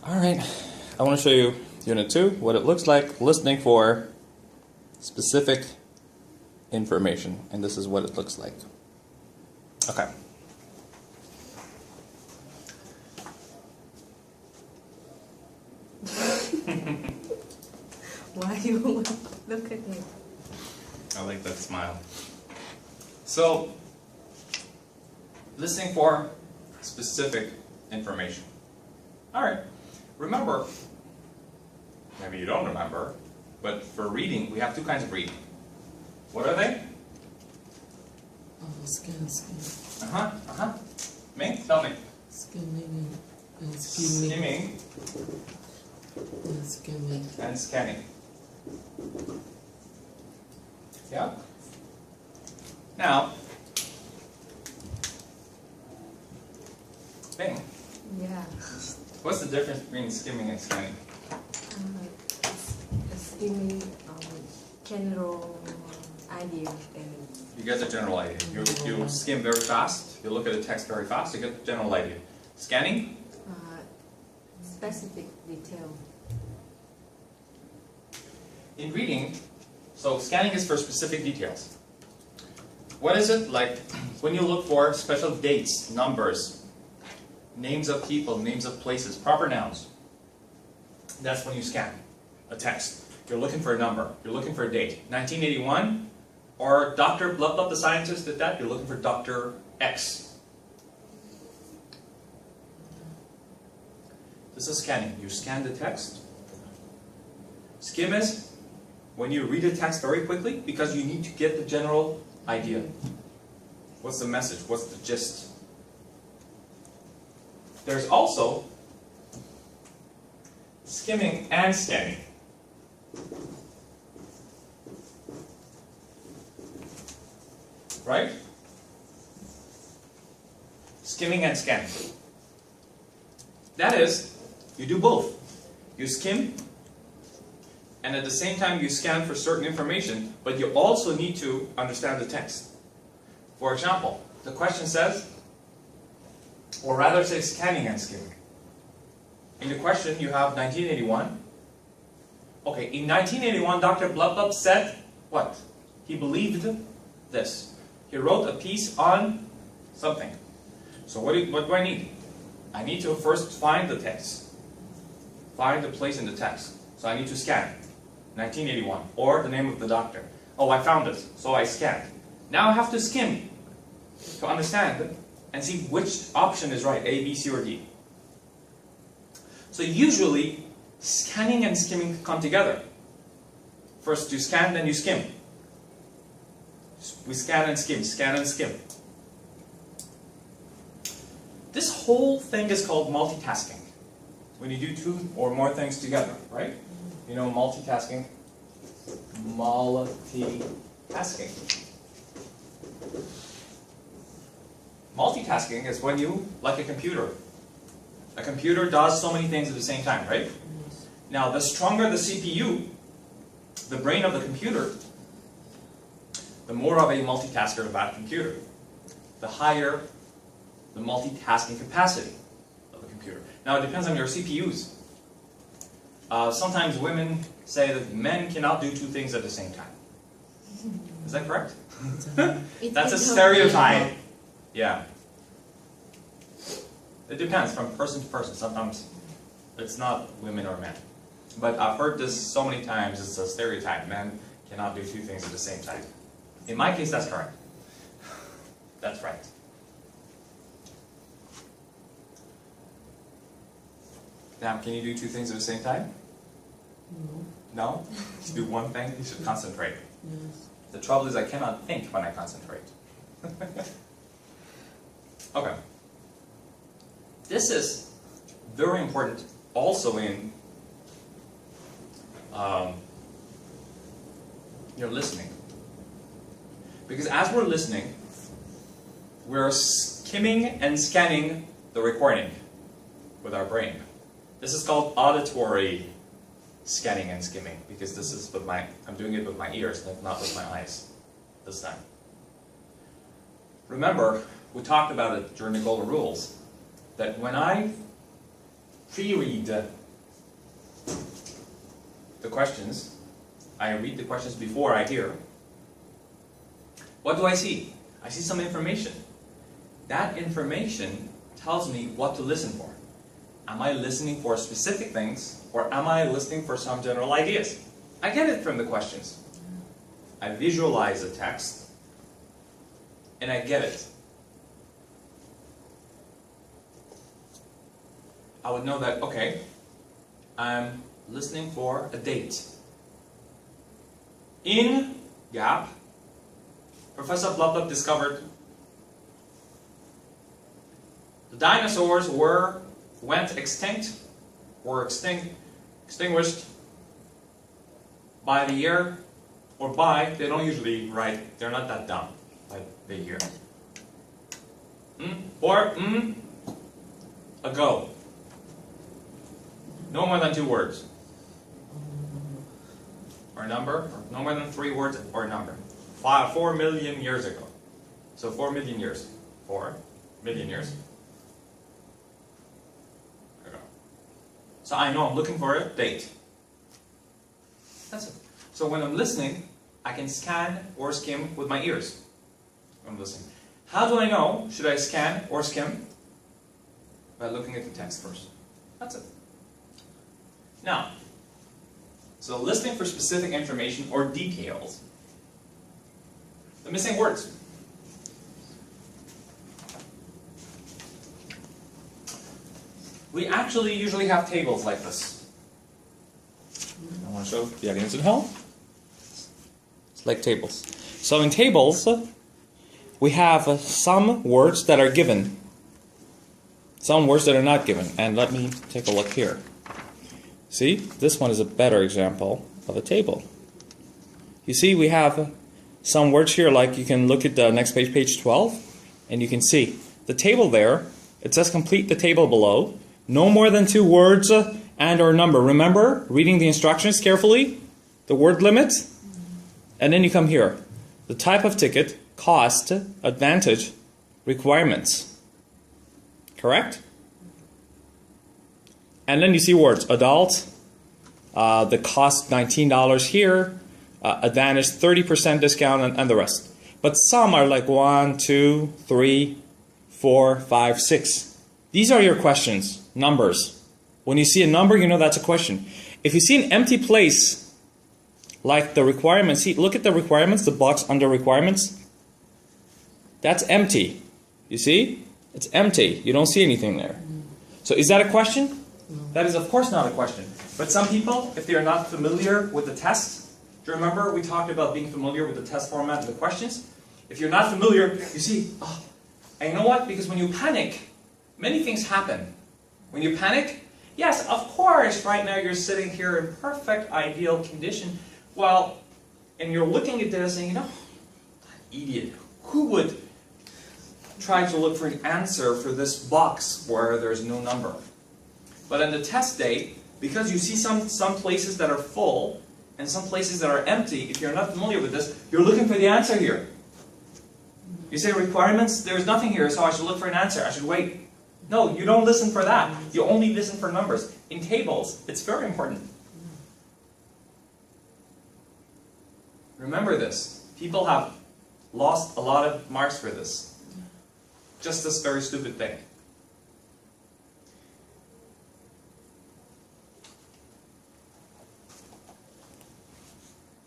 Alright, I want to show you Unit 2, what it looks like listening for specific information. And this is what it looks like. Okay. Why you look at me? I like that smile. So, listening for specific information. Alright, remember, maybe you don't remember, but for reading, we have two kinds of reading. What are they? Scan. Ming, tell me. Skimming and skimming. Skimming And skimming. and scanning. Yeah? Now, Ming, Yeah. what's the difference between skimming and scanning? Skimming general idea and You get the general idea. You skim very fast, you look at the text very fast, you get the general idea. Scanning? specific detail. In reading, so scanning is for specific details. What is it like when you look for special dates, numbers, names of people, names of places, proper nouns? That's when you scan a text. You're looking for a number, you're looking for a date. 1981, or Dr. Blah Blah, the scientist did that, you're looking for Dr. X. This is scanning. You scan the text. Skim is when you read a text very quickly because you need to get the general idea. What's the message? What's the gist? There's also skimming and scanning. Right? Skimming and scanning. That is, you do both. You skim, and at the same time you scan for certain information, but you also need to understand the text. For example, the question says, or rather say scanning and skimming. In the question you have 1981. Okay, in 1981 Dr. Blah Blah said what? He believed this. He wrote a piece on something. So what do I need? I need to first find the text. Find the place in the text. So I need to scan. 1981. Or the name of the doctor. Oh, I found it. So I scanned. Now I have to skim to understand and see which option is right. A, B, C, or D. So usually, scanning and skimming come together. First you scan, then you skim. We scan and skim, scan and skim. This whole thing is called multitasking. When you do two or more things together, right? You know multitasking? Multitasking. Multitasking is when you, like a computer. A computer does so many things at the same time, right? Now, the stronger the CPU, the brain of the computer, the more of a multitasker of that computer. The higher the multitasking capacity of the computer. Now, it depends on your CPUs. Sometimes women say that men cannot do two things at the same time. Is that correct? That's a stereotype. Yeah. It depends from person to person. Sometimes it's not women or men. But I've heard this so many times, it's a stereotype. Men cannot do two things at the same time. In my case, that's correct. That's right. Now, can you do two things at the same time? No. No? To do one thing, you should concentrate. Yes. The trouble is I cannot think when I concentrate. Okay. This is very important also in your listening. Because as we're listening, we're skimming and scanning the recording with our brain. This is called auditory scanning and skimming, because this is with I'm doing it with my ears, not with my eyes this time. Remember, we talked about it during the Golden Rules, that when I pre-read the questions. I read the questions before I hear. What do I see? I see some information. That information tells me what to listen for. Am I listening for specific things, or am I listening for some general ideas? I get it from the questions. I visualize the text, and I get it. I would know that, okay, I'm listening for a date. In gap, Professor Blah discovered the dinosaurs went extinct, extinguished by the year, or by, they don't usually write, they're not that dumb, by the year. Ago. No more than 2 words. Or number, or no more than 3 words, or number. 4 million years ago. So 4 million years. 4 million years ago. So I know I'm looking for a date. That's it. So when I'm listening, I can scan or skim with my ears. When I'm listening. How do I know? Should I scan or skim? By looking at the text first. That's it. Now, so listening for specific information or details. The missing words. We actually usually have tables like this. I want to show the audience at home. It's like tables. So in tables, we have some words that are given, some words that are not given. And let me take a look here. See, this one is a better example of a table. You see, we have some words here, like you can look at the next page, page 12, and you can see the table there. It says complete the table below. No more than 2 words and or number. Remember, reading the instructions carefully, the word limit, and then you come here. The type of ticket, cost, advantage, requirements. Correct? And then you see words, adult, the cost $19 here, advantage 30% discount, and the rest. But some are like 1, 2, 3, 4, 5, 6. These are your questions, numbers. When you see a number, you know that's a question. If you see an empty place, like the requirements, see, look at the requirements, the box under requirements. That's empty. You see? It's empty. You don't see anything there. So is that a question? That is, of course, not a question. But some people, if they are not familiar with the test, do you remember we talked about being familiar with the test format and the questions? If you're not familiar, you see, oh, and you know what? Because when you panic, many things happen. When you panic, yes, of course, right now you're sitting here in perfect, ideal condition. Well, and you're looking at this and you know, idiot, who would try to look for an answer for this box where there's no number? But on the test day, because you see some places that are full and some places that are empty, if you're not familiar with this, you're looking for the answer here. You say requirements, there's nothing here, so I should look for an answer. I should wait. No, you don't listen for that. You only listen for numbers. In tables, it's very important. Remember this. People have lost a lot of marks for this. Just this very stupid thing.